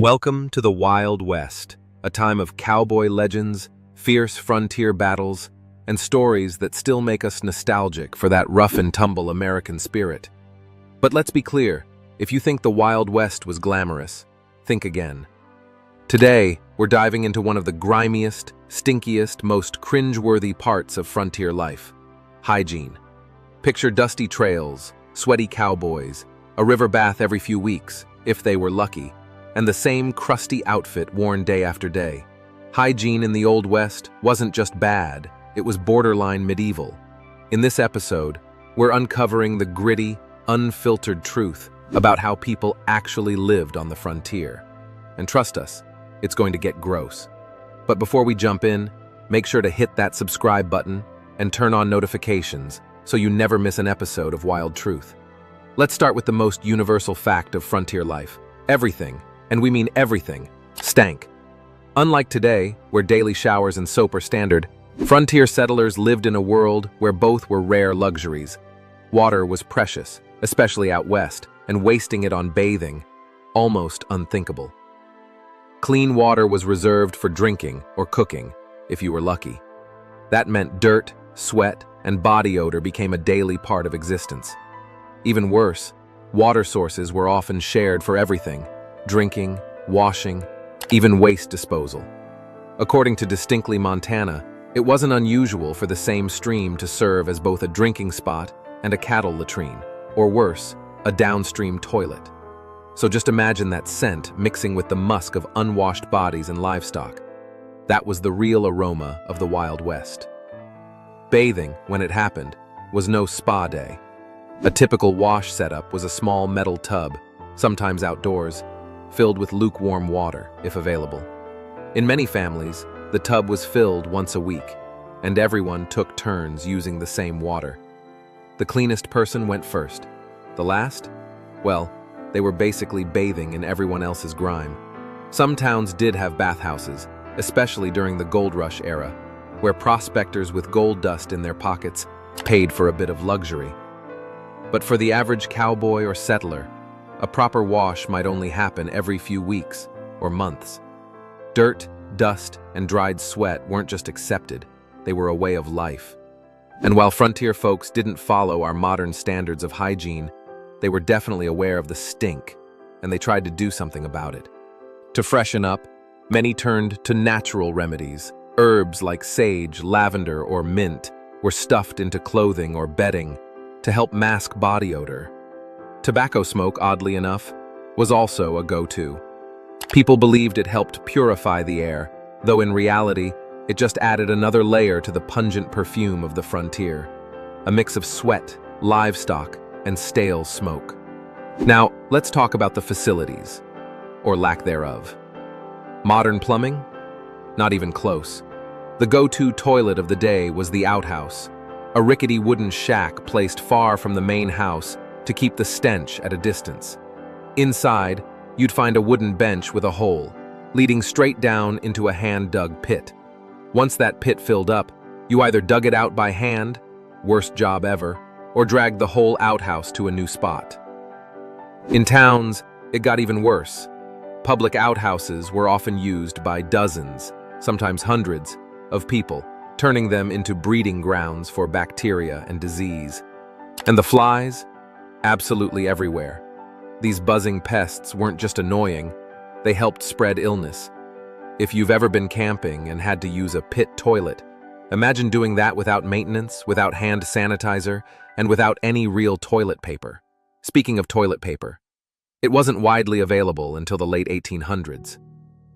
Welcome to the Wild West, a time of cowboy legends, fierce frontier battles, and stories that still make us nostalgic for that rough-and-tumble American spirit. But let's be clear, if you think the Wild West was glamorous, think again. Today, we're diving into one of the grimiest, stinkiest, most cringe-worthy parts of frontier life: hygiene. Picture dusty trails, sweaty cowboys, a river bath every few weeks, if they were lucky, and the same crusty outfit worn day after day. Hygiene in the Old West wasn't just bad, it was borderline medieval. In this episode, we're uncovering the gritty, unfiltered truth about how people actually lived on the frontier. And trust us, it's going to get gross. But before we jump in, make sure to hit that subscribe button and turn on notifications so you never miss an episode of Wild Truth. Let's start with the most universal fact of frontier life. Everything, and we mean everything, stank. Unlike today, where daily showers and soap are standard, frontier settlers lived in a world where both were rare luxuries. Water was precious, especially out west, and wasting it on bathing, almost unthinkable. Clean water was reserved for drinking or cooking, if you were lucky. That meant dirt, sweat, and body odor became a daily part of existence. Even worse, water sources were often shared for everything: drinking, washing, even waste disposal. According to Distinctly Montana, it wasn't unusual for the same stream to serve as both a drinking spot and a cattle latrine, or worse, a downstream toilet. So just imagine that scent mixing with the musk of unwashed bodies and livestock. That was the real aroma of the Wild West. Bathing, when it happened, was no spa day. A typical wash setup was a small metal tub, sometimes outdoors, filled with lukewarm water, if available. In many families, the tub was filled once a week, and everyone took turns using the same water. The cleanest person went first. The last? Well, they were basically bathing in everyone else's grime. Some towns did have bathhouses, especially during the gold rush era, where prospectors with gold dust in their pockets paid for a bit of luxury. But for the average cowboy or settler, a proper wash might only happen every few weeks or months. Dirt, dust, and dried sweat weren't just accepted, they were a way of life. And while frontier folks didn't follow our modern standards of hygiene, they were definitely aware of the stink, and they tried to do something about it. To freshen up, many turned to natural remedies. Herbs like sage, lavender, or mint were stuffed into clothing or bedding to help mask body odor. Tobacco smoke, oddly enough, was also a go-to. People believed it helped purify the air, though in reality, it just added another layer to the pungent perfume of the frontier. A mix of sweat, livestock, and stale smoke. Now, let's talk about the facilities, or lack thereof. Modern plumbing? Not even close. The go-to toilet of the day was the outhouse, a rickety wooden shack placed far from the main house to keep the stench at a distance. Inside, you'd find a wooden bench with a hole, leading straight down into a hand-dug pit. Once that pit filled up, you either dug it out by hand, worst job ever, or dragged the whole outhouse to a new spot. In towns, it got even worse. Public outhouses were often used by dozens, sometimes hundreds, of people, turning them into breeding grounds for bacteria and disease. And the flies? Absolutely everywhere. These buzzing pests weren't just annoying, they helped spread illness. If you've ever been camping and had to use a pit toilet, imagine doing that without maintenance, without hand sanitizer, and without any real toilet paper. Speaking of toilet paper, it wasn't widely available until the late 1800s.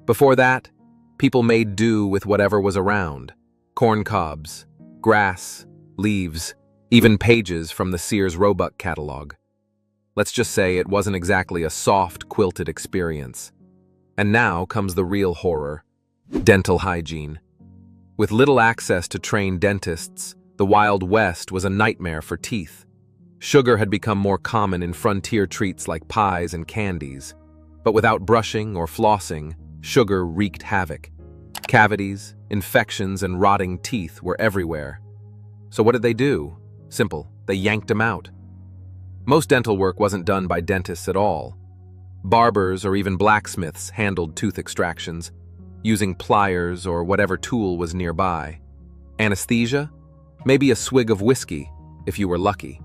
Before that, people made do with whatever was around: corn cobs, grass, leaves, even pages from the Sears Roebuck catalog. Let's just say it wasn't exactly a soft, quilted experience. And now comes the real horror: dental hygiene. With little access to trained dentists, the Wild West was a nightmare for teeth. Sugar had become more common in frontier treats like pies and candies. But without brushing or flossing, sugar wreaked havoc. Cavities, infections, and rotting teeth were everywhere. So what did they do? Simple, they yanked them out. Most dental work wasn't done by dentists at all. Barbers or even blacksmiths handled tooth extractions, using pliers or whatever tool was nearby. Anesthesia? Maybe a swig of whiskey, if you were lucky.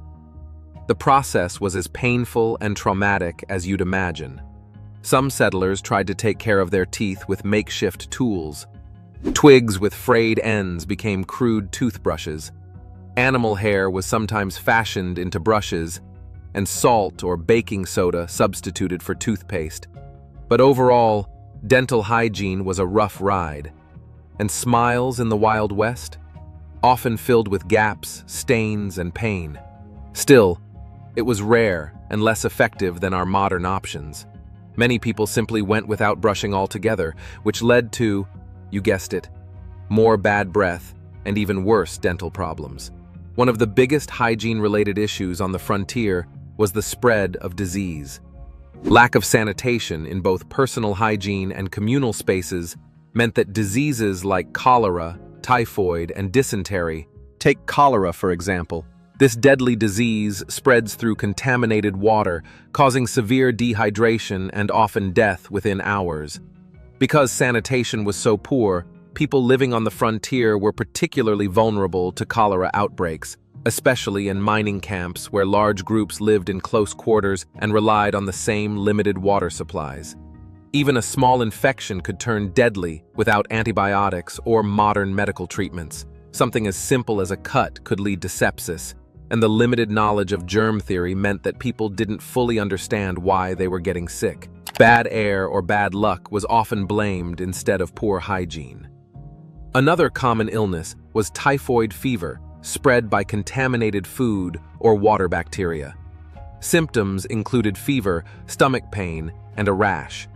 The process was as painful and traumatic as you'd imagine. Some settlers tried to take care of their teeth with makeshift tools. Twigs with frayed ends became crude toothbrushes. Animal hair was sometimes fashioned into brushes, and salt or baking soda substituted for toothpaste. But overall, dental hygiene was a rough ride. And smiles in the Wild West? Often filled with gaps, stains, and pain. Still, it was rare and less effective than our modern options. Many people simply went without brushing altogether, which led to, you guessed it, more bad breath and even worse dental problems. One of the biggest hygiene-related issues on the frontier was the spread of disease. Lack of sanitation in both personal hygiene and communal spaces meant that diseases like cholera, typhoid, and dysentery. Take cholera, for example. This deadly disease spreads through contaminated water, causing severe dehydration and often death within hours. Because sanitation was so poor, people living on the frontier were particularly vulnerable to cholera outbreaks, especially in mining camps where large groups lived in close quarters and relied on the same limited water supplies. Even a small infection could turn deadly without antibiotics or modern medical treatments. Something as simple as a cut could lead to sepsis, and the limited knowledge of germ theory meant that people didn't fully understand why they were getting sick. Bad air or bad luck was often blamed instead of poor hygiene. Another common illness was typhoid fever, spread by contaminated food or water bacteria. Symptoms included fever, stomach pain, and a rash.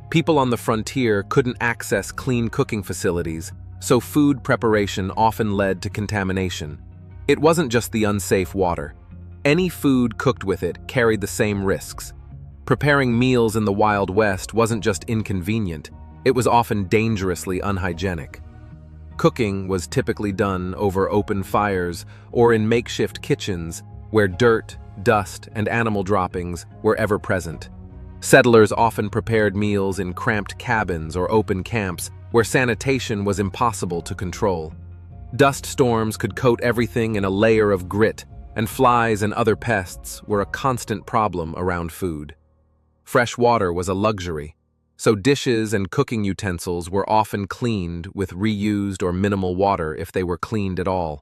People on the frontier couldn't access clean cooking facilities, so food preparation often led to contamination. It wasn't just the unsafe water. Any food cooked with it carried the same risks. Preparing meals in the Wild West wasn't just inconvenient, it was often dangerously unhygienic. Cooking was typically done over open fires or in makeshift kitchens where dirt, dust, and animal droppings were ever present. Settlers often prepared meals in cramped cabins or open camps where sanitation was impossible to control. Dust storms could coat everything in a layer of grit, and flies and other pests were a constant problem around food. Fresh water was a luxury, so dishes and cooking utensils were often cleaned with reused or minimal water if they were cleaned at all.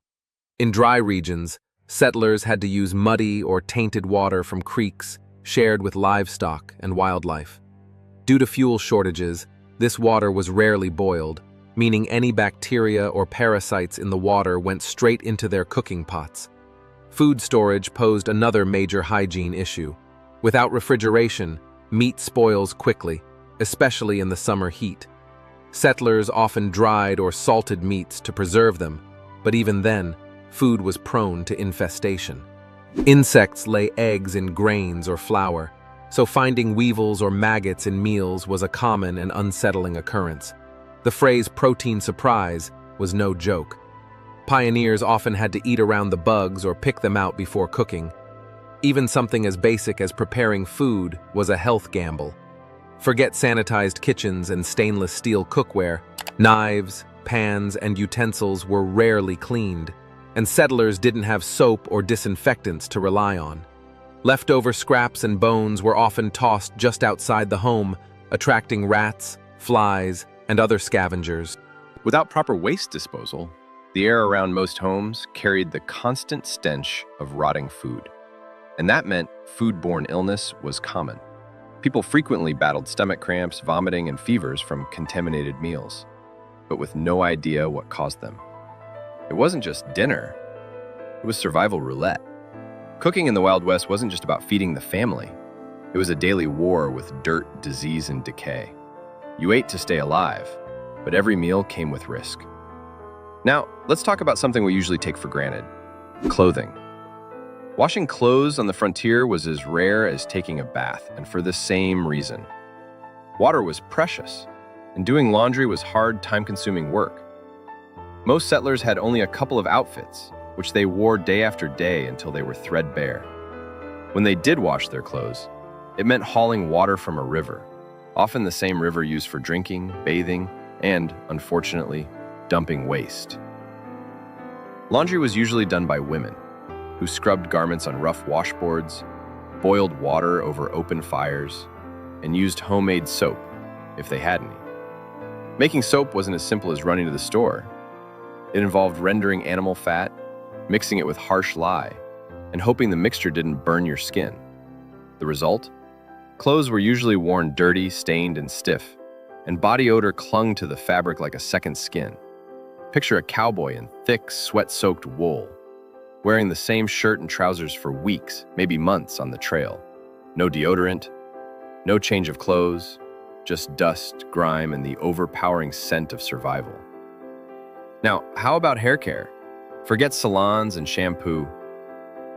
In dry regions, settlers had to use muddy or tainted water from creeks shared with livestock and wildlife. Due to fuel shortages, this water was rarely boiled, meaning any bacteria or parasites in the water went straight into their cooking pots. Food storage posed another major hygiene issue. Without refrigeration, meat spoils quickly, especially in the summer heat. Settlers often dried or salted meats to preserve them, but even then, food was prone to infestation. Insects lay eggs in grains or flour, so finding weevils or maggots in meals was a common and unsettling occurrence. The phrase protein surprise was no joke. Pioneers often had to eat around the bugs or pick them out before cooking. Even something as basic as preparing food was a health gamble. Forget sanitized kitchens and stainless steel cookware. Knives, pans, and utensils were rarely cleaned, and settlers didn't have soap or disinfectants to rely on. Leftover scraps and bones were often tossed just outside the home, attracting rats, flies, and other scavengers. Without proper waste disposal, the air around most homes carried the constant stench of rotting food. And that meant foodborne illness was common. People frequently battled stomach cramps, vomiting, and fevers from contaminated meals, but with no idea what caused them. It wasn't just dinner, it was survival roulette. Cooking in the Wild West wasn't just about feeding the family. It was a daily war with dirt, disease, and decay. You ate to stay alive, but every meal came with risk. Now, let's talk about something we usually take for granted: clothing. Washing clothes on the frontier was as rare as taking a bath, and for the same reason. Water was precious, and doing laundry was hard, time-consuming work. Most settlers had only a couple of outfits, which they wore day after day until they were threadbare. When they did wash their clothes, It meant hauling water from a river, often the same river used for drinking, bathing, and, unfortunately, dumping waste. Laundry was usually done by women, who scrubbed garments on rough washboards, boiled water over open fires, and used homemade soap, if they had any. Making soap wasn't as simple as running to the store. It involved rendering animal fat, mixing it with harsh lye, and hoping the mixture didn't burn your skin. The result? Clothes were usually worn dirty, stained, and stiff, and body odor clung to the fabric like a second skin. Picture a cowboy in thick, sweat-soaked wool, wearing the same shirt and trousers for weeks, maybe months on the trail. No deodorant, no change of clothes, just dust, grime, and the overpowering scent of survival. Now, how about hair care? Forget salons and shampoo.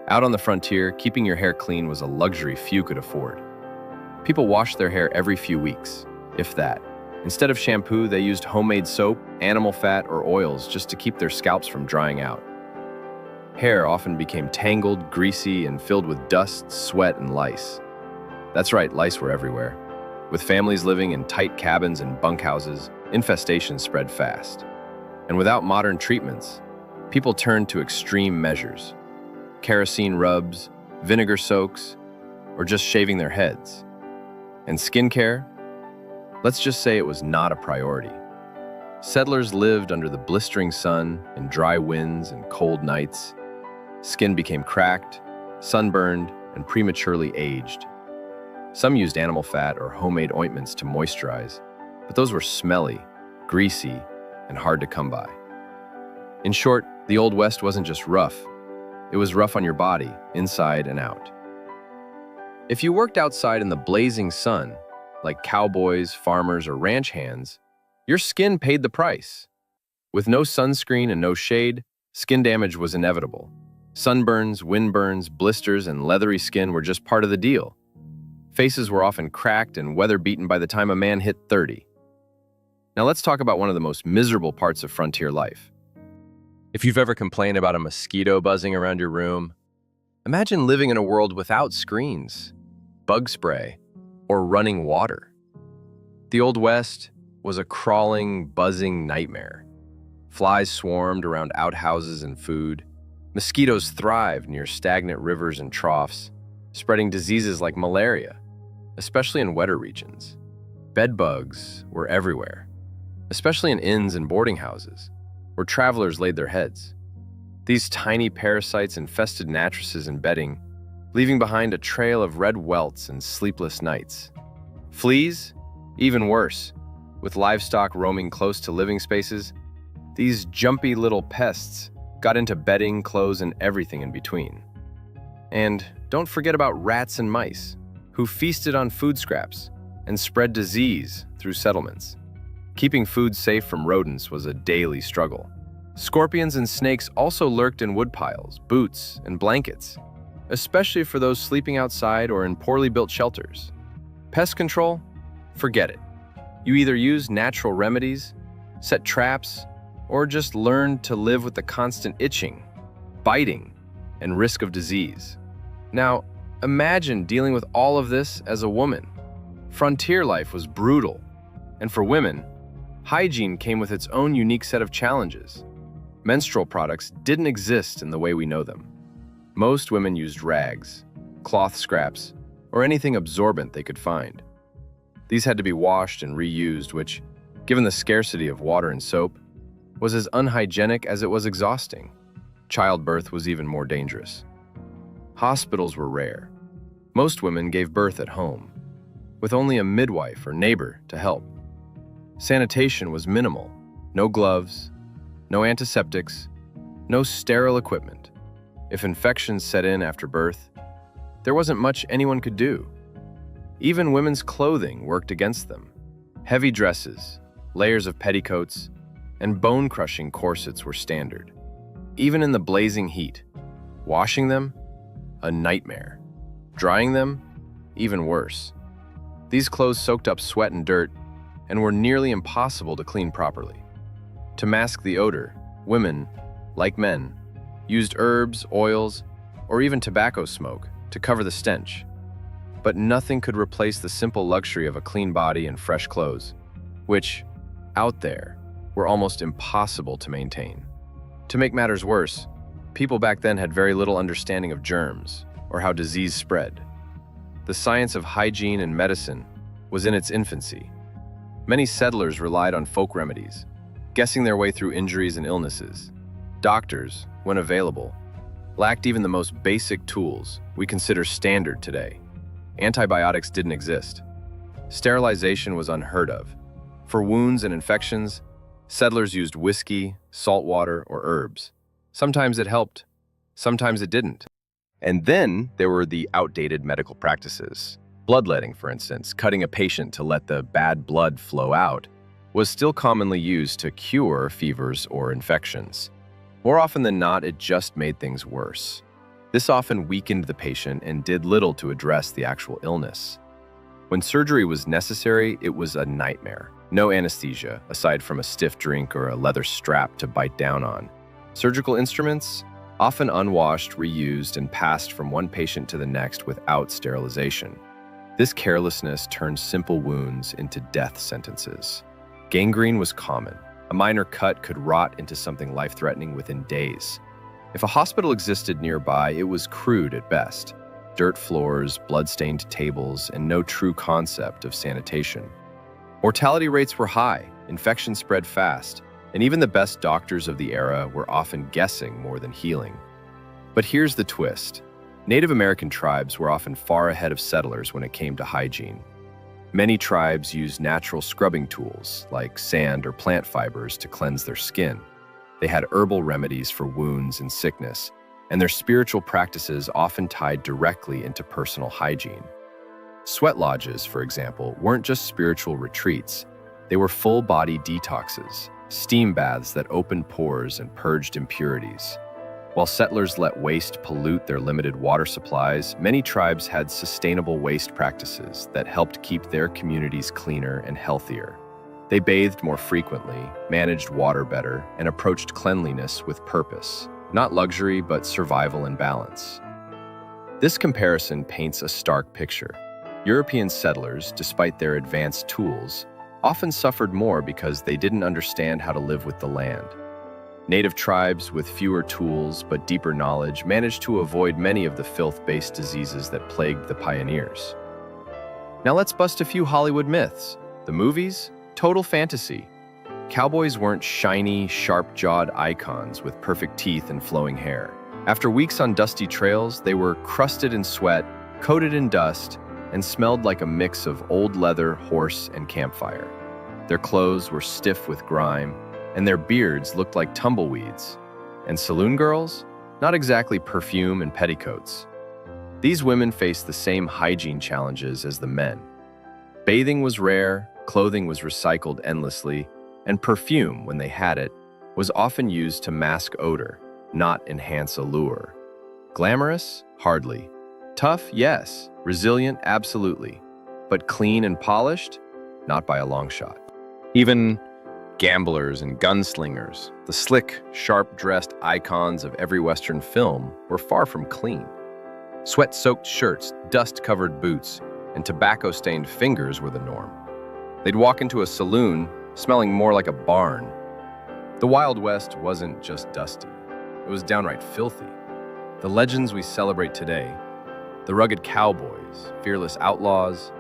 Out on the frontier, keeping your hair clean was a luxury few could afford. People washed their hair every few weeks, if that. Instead of shampoo, they used homemade soap, animal fat, or oils just to keep their scalps from drying out. Hair often became tangled, greasy, and filled with dust, sweat, and lice. That's right, lice were everywhere. With families living in tight cabins and bunkhouses, infestations spread fast. And without modern treatments, people turned to extreme measures. Kerosene rubs, vinegar soaks, or just shaving their heads. And skincare? Let's just say it was not a priority. Settlers lived under the blistering sun and dry winds and cold nights. Skin became cracked, sunburned, and prematurely aged. Some used animal fat or homemade ointments to moisturize, but those were smelly, greasy, and hard to come by. In short, the Old West wasn't just rough. It was rough on your body, inside and out. If you worked outside in the blazing sun, like cowboys, farmers, or ranch hands, your skin paid the price. With no sunscreen and no shade, skin damage was inevitable. Sunburns, windburns, blisters, and leathery skin were just part of the deal. Faces were often cracked and weather-beaten by the time a man hit 30. Now let's talk about one of the most miserable parts of frontier life. If you've ever complained about a mosquito buzzing around your room, imagine living in a world without screens, bug spray, or running water. The Old West was a crawling, buzzing nightmare. Flies swarmed around outhouses and food. Mosquitoes thrived near stagnant rivers and troughs, spreading diseases like malaria, especially in wetter regions. Bed bugs were everywhere, especially in inns and boarding houses, where travelers laid their heads. These tiny parasites infested mattresses and bedding, leaving behind a trail of red welts and sleepless nights. Fleas? Even worse. With livestock roaming close to living spaces, these jumpy little pests got into bedding, clothes, and everything in between. And don't forget about rats and mice, who feasted on food scraps and spread disease through settlements. Keeping food safe from rodents was a daily struggle. Scorpions and snakes also lurked in woodpiles, boots, and blankets, especially for those sleeping outside or in poorly built shelters. Pest control? Forget it. You either use natural remedies, set traps, or just learn to live with the constant itching, biting, and risk of disease. Now, imagine dealing with all of this as a woman. Frontier life was brutal, and for women, hygiene came with its own unique set of challenges. Menstrual products didn't exist in the way we know them. Most women used rags, cloth scraps, or anything absorbent they could find. These had to be washed and reused, which, given the scarcity of water and soap, was as unhygienic as it was exhausting. Childbirth was even more dangerous. Hospitals were rare. Most women gave birth at home, with only a midwife or neighbor to help. Sanitation was minimal. No gloves, no antiseptics, no sterile equipment. If infections set in after birth, there wasn't much anyone could do. Even women's clothing worked against them. Heavy dresses, layers of petticoats, and bone-crushing corsets were standard. Even in the blazing heat, washing them, a nightmare. Drying them, even worse. These clothes soaked up sweat and dirt and were nearly impossible to clean properly. To mask the odor, women, like men, used herbs, oils, or even tobacco smoke to cover the stench. But nothing could replace the simple luxury of a clean body and fresh clothes, which, out there, were almost impossible to maintain. To make matters worse, people back then had very little understanding of germs or how disease spread. The science of hygiene and medicine was in its infancy. Many settlers relied on folk remedies, guessing their way through injuries and illnesses. Doctors, when available, lacked even the most basic tools we consider standard today. Antibiotics didn't exist. Sterilization was unheard of. For wounds and infections, settlers used whiskey, salt water, or herbs. Sometimes it helped, sometimes it didn't. And then there were the outdated medical practices. Bloodletting, for instance, cutting a patient to let the bad blood flow out, was still commonly used to cure fevers or infections. More often than not, it just made things worse. This often weakened the patient and did little to address the actual illness. When surgery was necessary, it was a nightmare. No anesthesia, aside from a stiff drink or a leather strap to bite down on. Surgical instruments, often unwashed, reused, and passed from one patient to the next without sterilization. This carelessness turned simple wounds into death sentences. Gangrene was common. A minor cut could rot into something life-threatening within days. If a hospital existed nearby, it was crude at best. Dirt floors, blood-stained tables, and no true concept of sanitation. Mortality rates were high, infections spread fast, and even the best doctors of the era were often guessing more than healing. But here's the twist. Native American tribes were often far ahead of settlers when it came to hygiene. Many tribes used natural scrubbing tools, like sand or plant fibers, to cleanse their skin. They had herbal remedies for wounds and sickness, and their spiritual practices often tied directly into personal hygiene. Sweat lodges, for example, weren't just spiritual retreats. They were full-body detoxes, steam baths that opened pores and purged impurities. While settlers let waste pollute their limited water supplies, many tribes had sustainable waste practices that helped keep their communities cleaner and healthier. They bathed more frequently, managed water better, and approached cleanliness with purpose. Not luxury, but survival and balance. This comparison paints a stark picture. European settlers, despite their advanced tools, often suffered more because they didn't understand how to live with the land. Native tribes with fewer tools but deeper knowledge managed to avoid many of the filth-based diseases that plagued the pioneers. Now let's bust a few Hollywood myths. The movies? Total fantasy. Cowboys weren't shiny, sharp-jawed icons with perfect teeth and flowing hair. After weeks on dusty trails, they were crusted in sweat, coated in dust, and smelled like a mix of old leather, horse, and campfire. Their clothes were stiff with grime, and their beards looked like tumbleweeds. And saloon girls? Not exactly perfume and petticoats. These women faced the same hygiene challenges as the men. Bathing was rare, clothing was recycled endlessly, and perfume, when they had it, was often used to mask odor, not enhance allure. Glamorous? Hardly. Tough? Yes. Resilient? Absolutely. But clean and polished? Not by a long shot. Even gamblers and gunslingers, the slick, sharp-dressed icons of every Western film, were far from clean. Sweat-soaked shirts, dust-covered boots, and tobacco-stained fingers were the norm. They'd walk into a saloon smelling more like a barn. The Wild West wasn't just dusty. It was downright filthy. The legends we celebrate today, the rugged cowboys, fearless outlaws,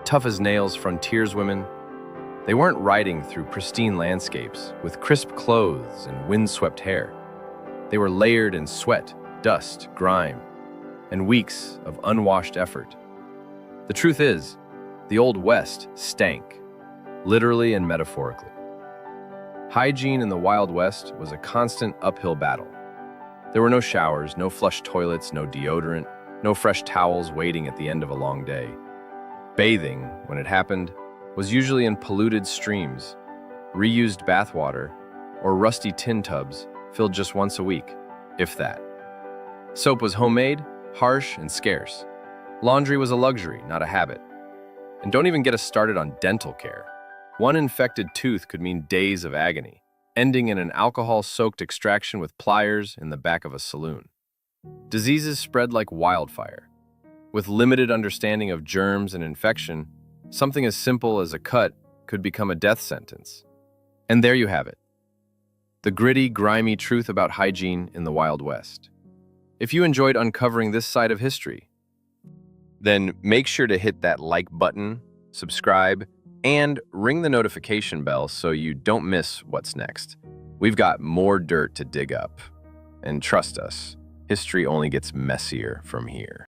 tough-as-nails frontierswomen, they weren't riding through pristine landscapes with crisp clothes and windswept hair. They were layered in sweat, dust, grime, and weeks of unwashed effort. The truth is, the Old West stank, literally and metaphorically. Hygiene in the Wild West was a constant uphill battle. There were no showers, no flush toilets, no deodorant, no fresh towels waiting at the end of a long day. Bathing, when it happened, was usually in polluted streams, reused bathwater, or rusty tin tubs filled just once a week, if that. Soap was homemade, harsh, and scarce. Laundry was a luxury, not a habit. And don't even get us started on dental care. One infected tooth could mean days of agony, ending in an alcohol-soaked extraction with pliers in the back of a saloon. Diseases spread like wildfire. With limited understanding of germs and infection, something as simple as a cut could become a death sentence. And there you have it. The gritty, grimy truth about hygiene in the Wild West. If you enjoyed uncovering this side of history, then make sure to hit that like button, subscribe, and ring the notification bell so you don't miss what's next. We've got more dirt to dig up. And trust us, history only gets messier from here.